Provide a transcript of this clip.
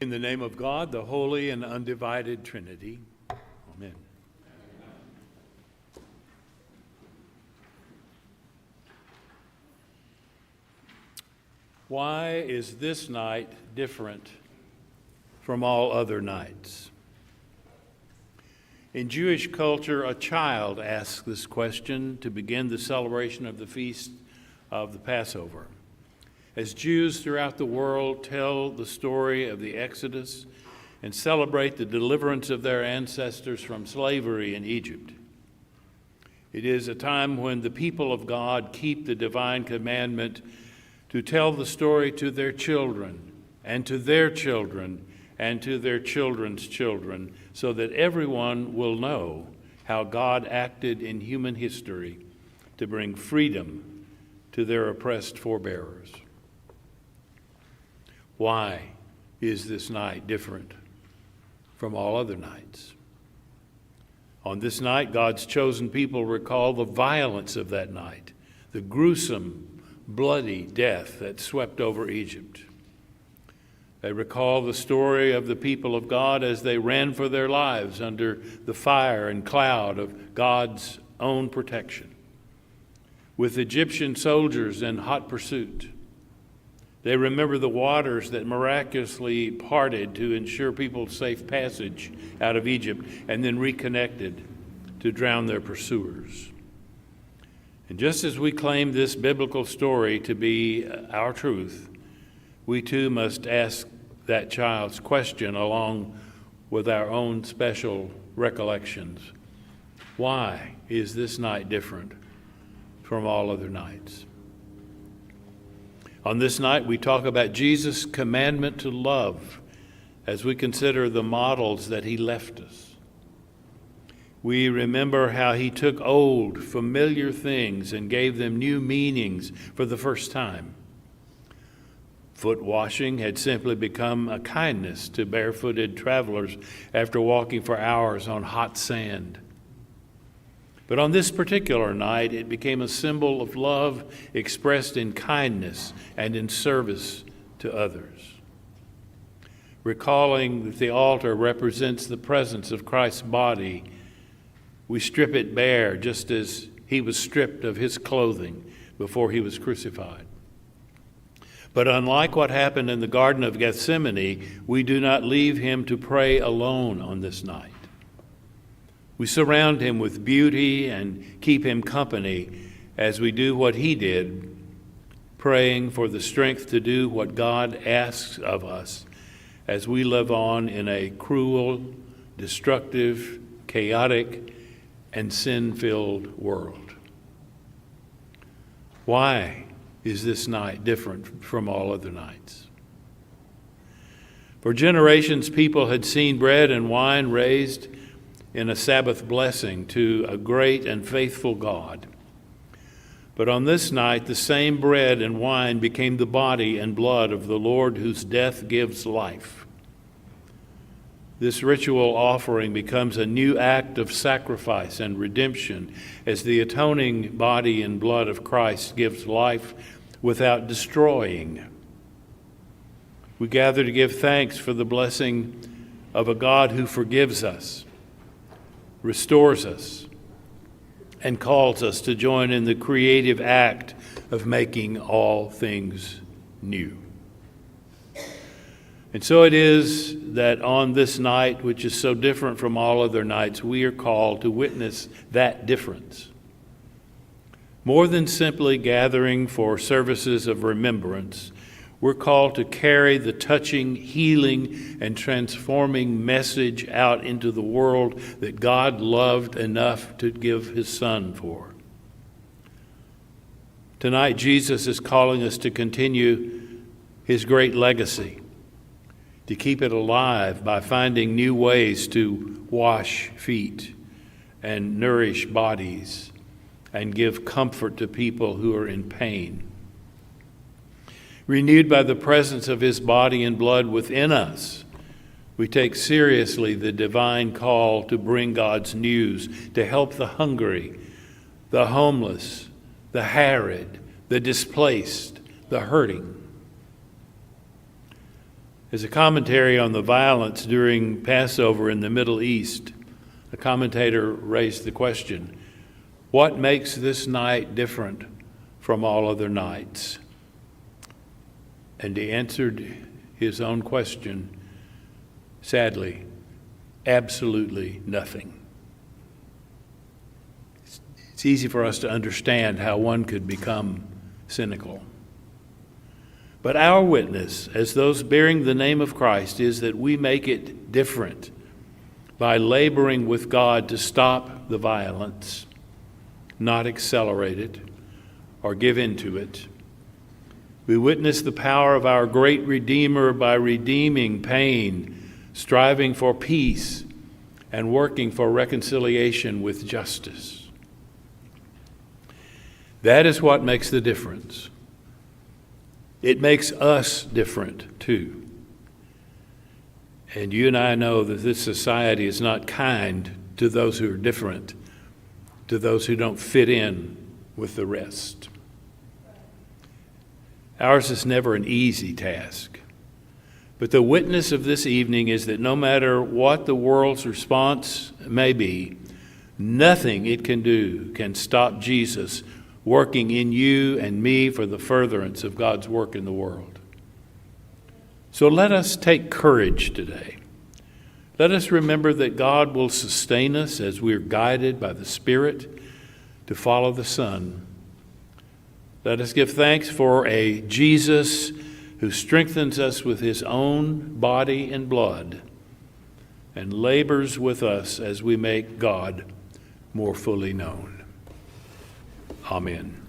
In the name of God, the holy and undivided Trinity. Amen. Why is this night different from all other nights? In Jewish culture, a child asks this question to begin the celebration of the feast of the Passover. As Jews throughout the world tell the story of the Exodus and celebrate the deliverance of their ancestors from slavery in Egypt, it is a time when the people of God keep the divine commandment to tell the story to their children and to their children and to their children's children, so that everyone will know how God acted in human history to bring freedom to their oppressed forebears. Why is this night different from all other nights? On this night, God's chosen people recall the violence of that night, the gruesome, bloody death that swept over Egypt. They recall the story of the people of God as they ran for their lives under the fire and cloud of God's own protection, with Egyptian soldiers in hot pursuit. They remember the waters that miraculously parted to ensure people's safe passage out of Egypt and then reconnected to drown their pursuers. And just as we claim this biblical story to be our truth, we too must ask that child's question along with our own special recollections. Why is this night different from all other nights? On this night, we talk about Jesus' commandment to love as we consider the models that he left us. We remember how he took old, familiar things and gave them new meanings for the first time. Foot washing had simply become a kindness to barefooted travelers after walking for hours on hot sand. But on this particular night, it became a symbol of love expressed in kindness and in service to others. Recalling that the altar represents the presence of Christ's body, we strip it bare just as he was stripped of his clothing before he was crucified. But unlike what happened in the Garden of Gethsemane, we do not leave him to pray alone on this night. We surround him with beauty and keep him company as we do what he did, praying for the strength to do what God asks of us as we live on in a cruel, destructive, chaotic, and sin-filled world. Why is this night different from all other nights? For generations, people had seen bread and wine raised in a Sabbath blessing to a great and faithful God. But on this night, the same bread and wine became the body and blood of the Lord whose death gives life. This ritual offering becomes a new act of sacrifice and redemption as the atoning body and blood of Christ gives life without destroying. We gather to give thanks for the blessing of a God who forgives us, restores us, and calls us to join in the creative act of making all things new. And so it is that on this night, which is so different from all other nights, we are called to witness that difference. More than simply gathering for services of remembrance, we're called to carry the touching, healing, and transforming message out into the world that God loved enough to give his Son for. Tonight, Jesus is calling us to continue his great legacy, to keep it alive by finding new ways to wash feet and nourish bodies and give comfort to people who are in pain. Renewed by the presence of his body and blood within us, we take seriously the divine call to bring God's news, to help the hungry, the homeless, the harried, the displaced, the hurting. As a commentary on the violence during Passover in the Middle East, a commentator raised the question, what makes this night different from all other nights? And he answered his own question, sadly, absolutely nothing. It's easy for us to understand how one could become cynical. But our witness, as those bearing the name of Christ, is that we make it different by laboring with God to stop the violence, not accelerate it or give in to it. We witness the power of our great Redeemer by redeeming pain, striving for peace, and working for reconciliation with justice. That is what makes the difference. It makes us different, too. And you and I know that this society is not kind to those who are different, to those who don't fit in with the rest. Ours is never an easy task. But the witness of this evening is that no matter what the world's response may be, nothing it can do can stop Jesus working in you and me for the furtherance of God's work in the world. So let us take courage today. Let us remember that God will sustain us as we are guided by the Spirit to follow the Son. Let us give thanks for a Jesus who strengthens us with his own body and blood and labors with us as we make God more fully known. Amen.